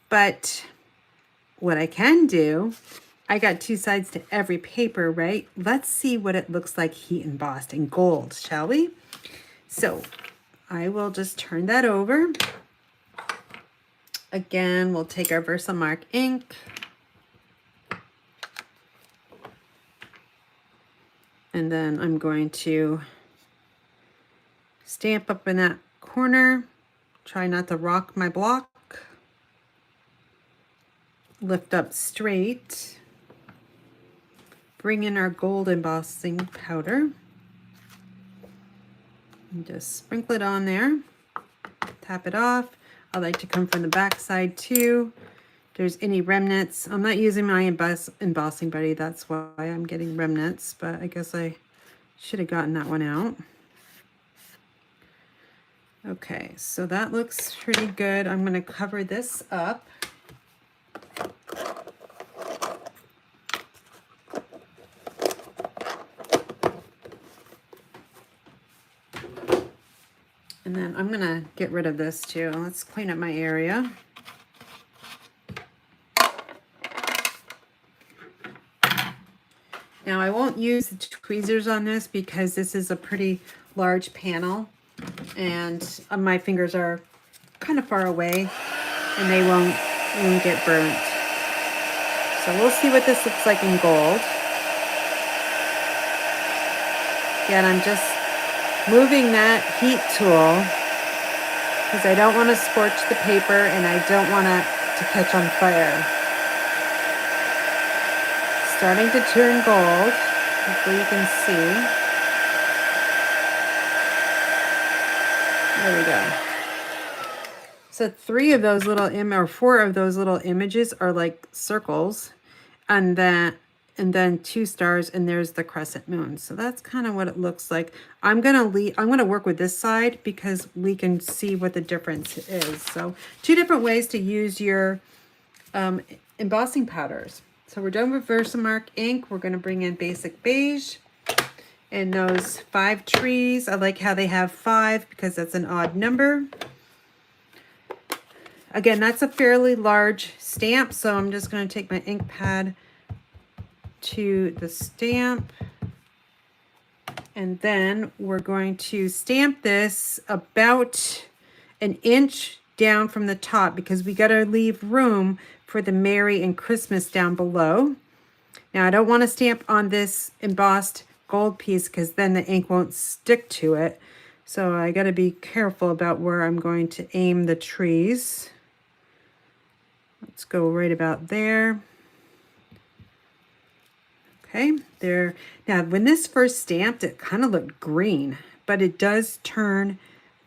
But what I can do, I got two sides to every paper, right? Let's see what it looks like heat embossed in gold, shall we? So I will just turn that over. Again, we'll take our Versamark ink. And then I'm going to stamp up in that corner. Try not to rock my block. Lift up straight. Bring in our gold embossing powder. And just sprinkle it on there. Tap it off. I like to come from the back side too. If there's any remnants, I'm not using my embossing buddy, that's why I'm getting remnants, but I guess I should have gotten that one out. Okay, so that looks pretty good. I'm going to cover this up. And then I'm going to get rid of this too. Let's clean up my area. Now I won't use the tweezers on this because this is a pretty large panel, and my fingers are kind of far away and they won't get burnt. So we'll see what this looks like in gold. Again, I'm just moving that heat tool because I don't want to scorch the paper and I don't want it to catch on fire. Starting to turn gold. Hopefully you can see. There we go. So 4 of those little images are like circles, and then 2 stars, and there's the crescent moon. So that's kind of what it looks like. I'm gonna work with this side because we can see what the difference is. So 2 different ways to use your embossing powders. So we're done with Versamark ink. We're going to bring in basic beige. And those 5 trees, I like how they have 5 because that's an odd number. Again, that's a fairly large stamp, so I'm just going to take my ink pad to the stamp. And then we're going to stamp this about an inch down from the top because we got to leave room for the Merry and Christmas down below. Now, I don't want to stamp on this embossed gold piece because then the ink won't stick to it. So I got to be careful about where I'm going to aim the trees. Let's go right about there. Okay, there. Now, when this first stamped, it kind of looked green, but it does turn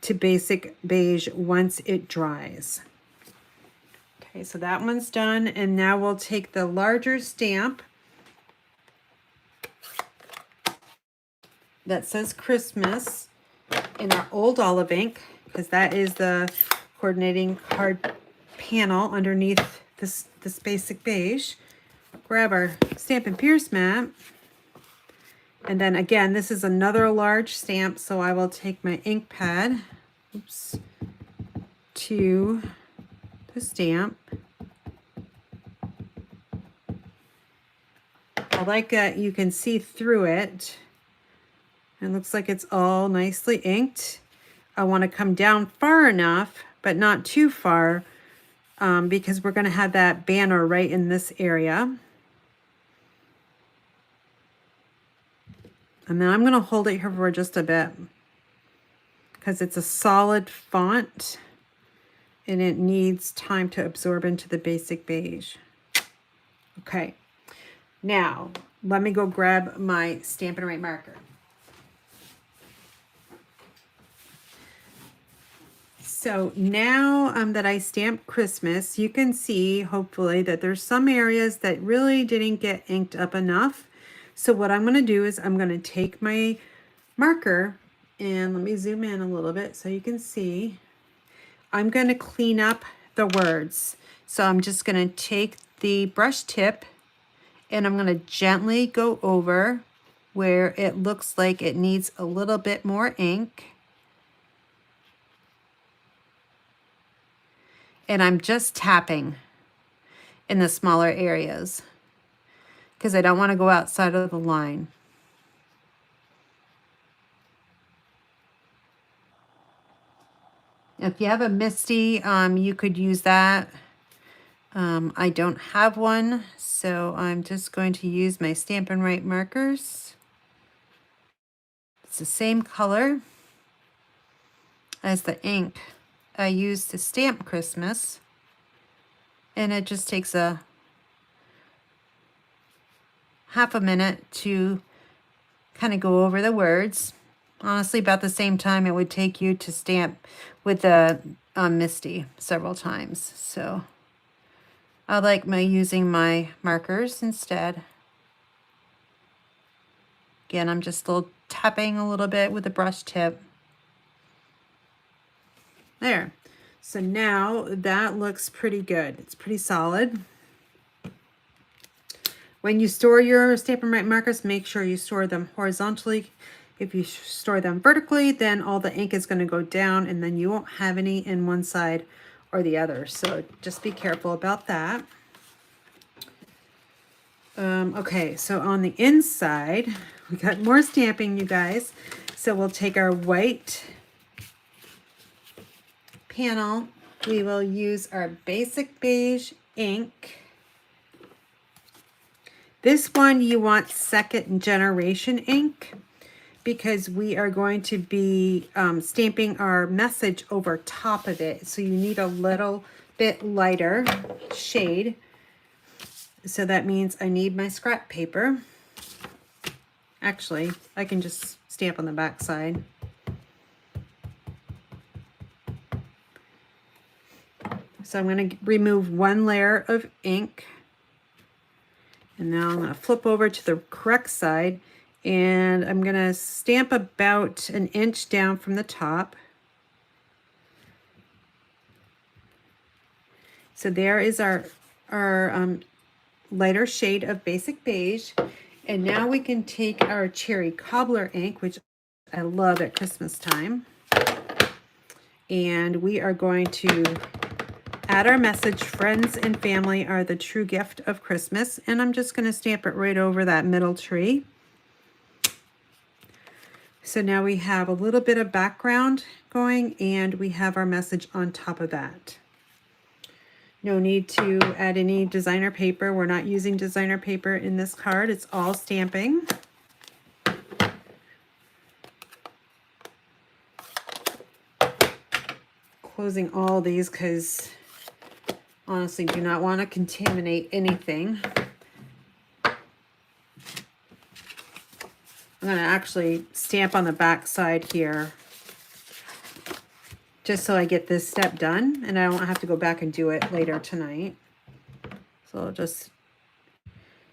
to basic beige once it dries. Okay, so that one's done, and now we'll take the larger stamp that says Christmas in our old olive ink, because that is the coordinating card panel underneath this basic beige. Grab our Stampin' Pierce mat. And then again, this is another large stamp, so I will take my ink pad, oops, to the stamp. I like that you can see through it. It looks like it's all nicely inked. I want to come down far enough, but not too far, because we're going to have that banner right in this area. And then I'm going to hold it here for just a bit because it's a solid font and it needs time to absorb into the basic beige. Okay, now let me go grab my Stampin' Right marker. So now that I stamped Christmas, you can see hopefully that there's some areas that really didn't get inked up enough. So what I'm going to do is I'm going to take my marker and let me zoom in a little bit so you can see. I'm going to clean up the words. So I'm just going to take the brush tip and I'm going to gently go over where it looks like it needs a little bit more ink. And I'm just tapping in the smaller areas because I don't want to go outside of the line. If you have a MISTI, you could use that. I don't have one, so I'm just going to use my Stampin' Right markers. It's the same color as the ink I used to stamp Christmas, and it just takes a half a minute to kind of go over the words. Honestly, about the same time it would take you to stamp with the MISTI several times. So I like using my markers instead. Again, I'm just tapping a little bit with the brush tip. There. So now that looks pretty good. It's pretty solid. When you store your Stampin' Right markers, make sure you store them horizontally. If you store them vertically, then all the ink is going to go down and then you won't have any in one side or the other. So just be careful about that. Okay, so on the inside, we got more stamping, you guys. So we'll take our white panel. We will use our basic beige ink. This one you want second generation ink because we are going to be stamping our message over top of it. So you need a little bit lighter shade. So that means I need my scrap paper. Actually, I can just stamp on the back side. So I'm going to remove one layer of ink. And now I'm going to flip over to the correct side. And I'm going to stamp about an inch down from the top. So there is our lighter shade of basic beige. And now we can take our Cherry Cobbler ink, which I love at Christmas time. And we are going to add our message, friends and family are the true gift of Christmas. And I'm just going to stamp it right over that middle tree. So now we have a little bit of background going and we have our message on top of that. No need to add any designer paper. We're not using designer paper in this card. It's all stamping. Closing all these because honestly do not want to contaminate anything. I'm going to actually stamp on the back side here just so I get this step done and I don't have to go back and do it later tonight. So I'll just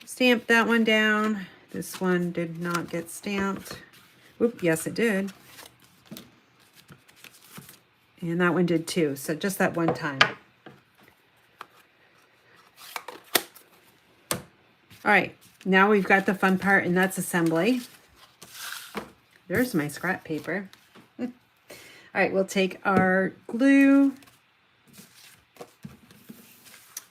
stamp that one down. This one did not get stamped. Oop, yes it did. And that one did too, so just that one time. All right, now we've got the fun part, and that's assembly. There's my scrap paper. All right, we'll take our glue.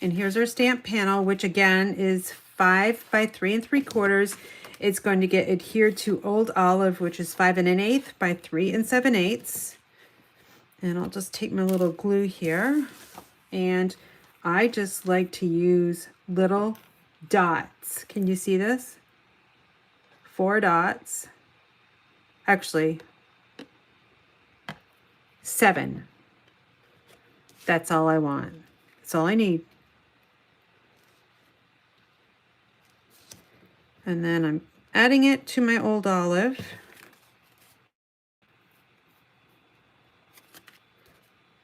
And here's our stamp panel, which again is 5 by 3 3/4. It's going to get adhered to Old Olive, which is 5 1/8 by 3 7/8. And I'll just take my little glue here. And I just like to use little dots. Can you see this? 4 dots. Actually, 7. That's all I want. That's all I need. And then I'm adding it to my Old Olive.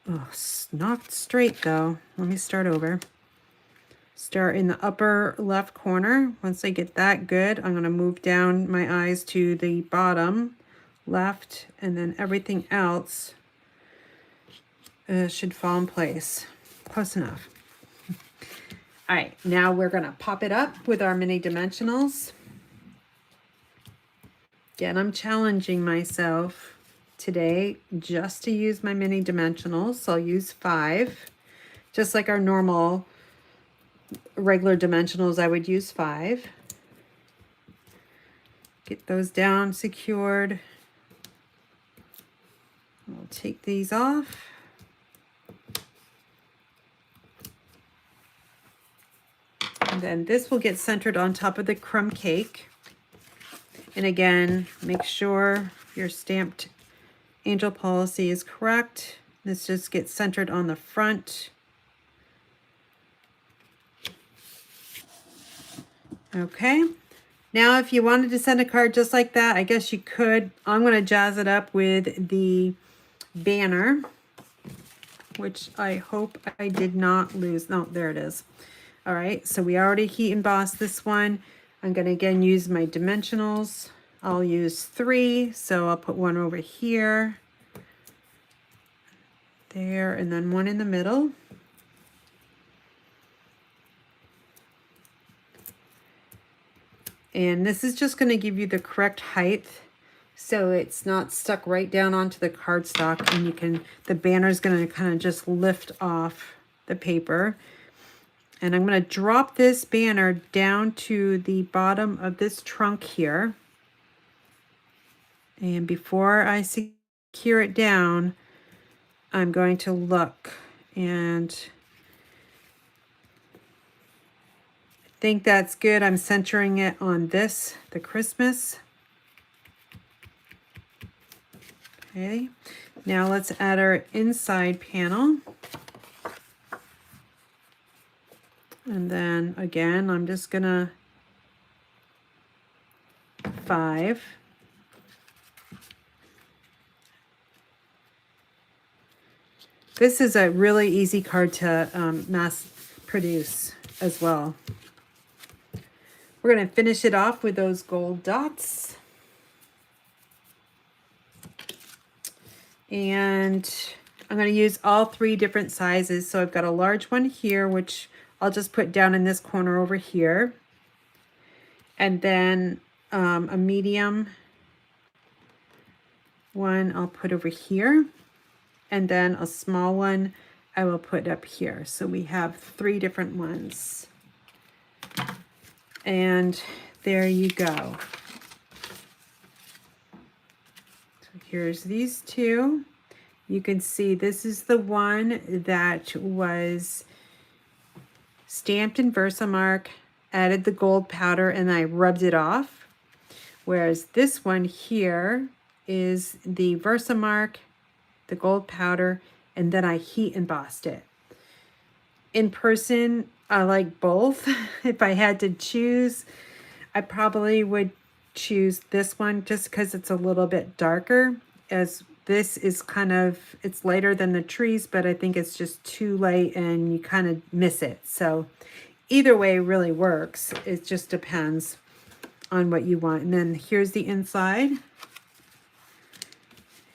Oh, not straight though. Let me start over. Start in the upper left corner. Once I get that good, I'm going to move down my eyes to the bottom left, and then everything else should fall in place. Close enough. All right, now we're going to pop it up with our mini dimensionals. Again, I'm challenging myself today just to use my mini dimensionals. So I'll use 5, just like our normal regular dimensionals. I would use 5. Get those down secured. I'll take these off. And then this will get centered on top of the crumb cake. And again, make sure your stamped angel policy is correct. This just gets centered on the front. Okay. Now, if you wanted to send a card just like that, I guess you could. I'm going to jazz it up with the banner, which I hope I did not lose. No, there it is. All right, so we already heat embossed this one. I'm going to again use my dimensionals. I'll use 3, so I'll put one over here, there, and then one in the middle. And this is just going to give you the correct height so it's not stuck right down onto the cardstock, and you can, the banner is going to kind of just lift off the paper. And I'm going to drop this banner down to the bottom of this trunk here. And before I secure it down, I'm going to look, and I think that's good. I'm centering it on this, the Christmas. Okay, now let's add our inside panel. And then again, I'm just gonna 5. This is a really easy card to mass produce as well. We're going to finish it off with those gold dots. And I'm going to use all 3 different sizes. So I've got a large one here, which I'll just put down in this corner over here. And then a medium one I'll put over here. And then a small one I will put up here. So we have 3 different ones. And there you go. So here's these 2. You can see this is the one that was stamped in Versamark, added the gold powder, and I rubbed it off. Whereas this one here is the Versamark, the gold powder, and then I heat embossed it. In person, I like both. If I had to choose, I probably would choose this one just because it's a little bit darker, as this is kind of, it's lighter than the trees, but I think it's just too light and you kind of miss it. So either way really works. It just depends on what you want. And then here's the inside.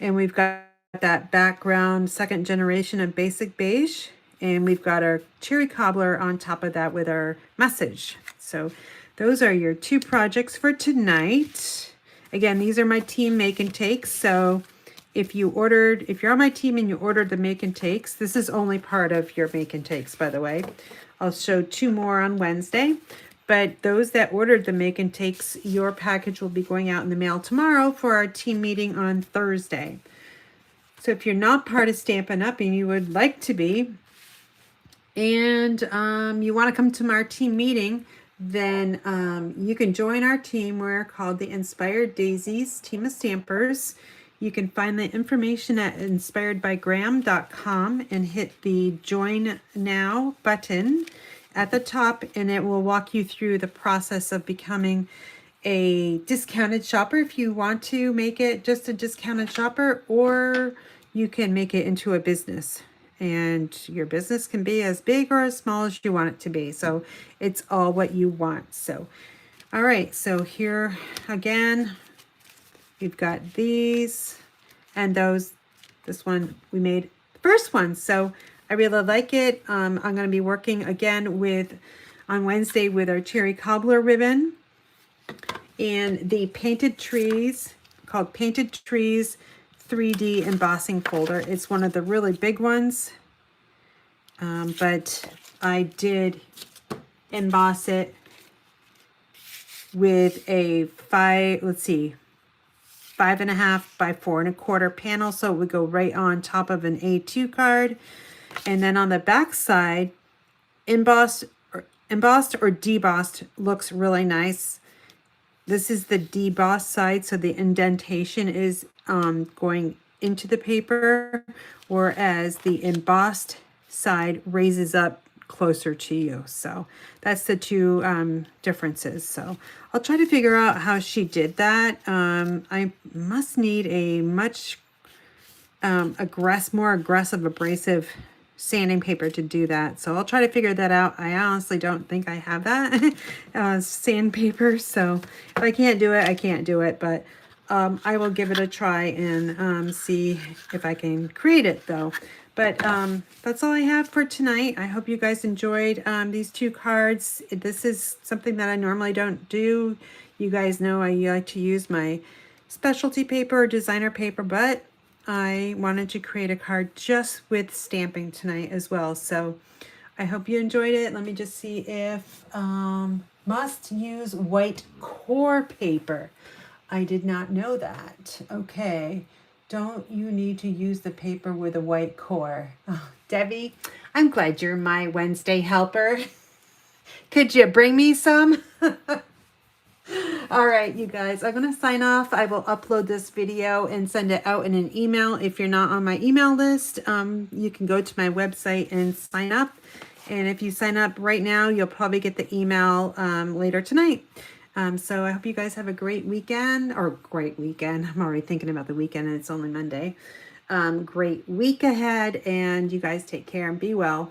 And we've got that background, 2nd generation of basic beige. And we've got our cherry cobbler on top of that with our message. So those are your 2 projects for tonight. Again, these are my team make and takes. So if you're on my team and you ordered the make and takes, this is only part of your make and takes, by the way. I'll show 2 more on Wednesday. But those that ordered the make and takes, your package will be going out in the mail tomorrow for our team meeting on Thursday. So if you're not part of Stampin' Up! And you would like to be, and you want to come to our team meeting, then you can join our team. We're called the Inspired Daisies Team of Stampers. You can find the information at inspiredbygraham.com and hit the Join Now button at the top, and it will walk you through the process of becoming a discounted shopper if you want to make it just a discounted shopper, or you can make it into a business. And your business can be as big or as small as you want it to be. So it's all what you want. So, all right. So here again, we've got these and those. This one we made the first one. So I really like it. I'm going to be working again on Wednesday with our Cherry Cobbler ribbon and the Painted Trees, called Painted Trees 3D embossing folder. It's one of the really big ones, but I did emboss it with a 5.5 by 4.25 panel, so it would go right on top of an A2 card. And then on the back side, embossed or debossed looks really nice. This is the debossed side, so the indentation is going into the paper, whereas the embossed side raises up closer to you. So that's the 2 differences. So I'll try to figure out how she did that. I must need a much more aggressive abrasive sanding paper to do that. So I'll try to figure that out. I honestly don't think I have that sandpaper. So if I can't do it, I can't do it. But I will give it a try and see if I can create it though. But that's all I have for tonight. I hope you guys enjoyed these 2 cards. This is something that I normally don't do. You guys know I like to use my specialty paper or designer paper, but I wanted to create a card just with stamping tonight as well. So I hope you enjoyed it. Let me just see if must use white core paper. I did not know that. Okay. Don't you need to use the paper with a white core? Oh, Debbie, I'm glad you're my Wednesday helper. Could you bring me some? All right, you guys, I'm going to sign off. I will upload this video and send it out in an email. If you're not on my email list, you can go to my website and sign up. And if you sign up right now, you'll probably get the email later tonight. So I hope you guys have a great weekend, or great weekend. I'm already thinking about the weekend and it's only Monday. Great week ahead, and you guys take care and be well.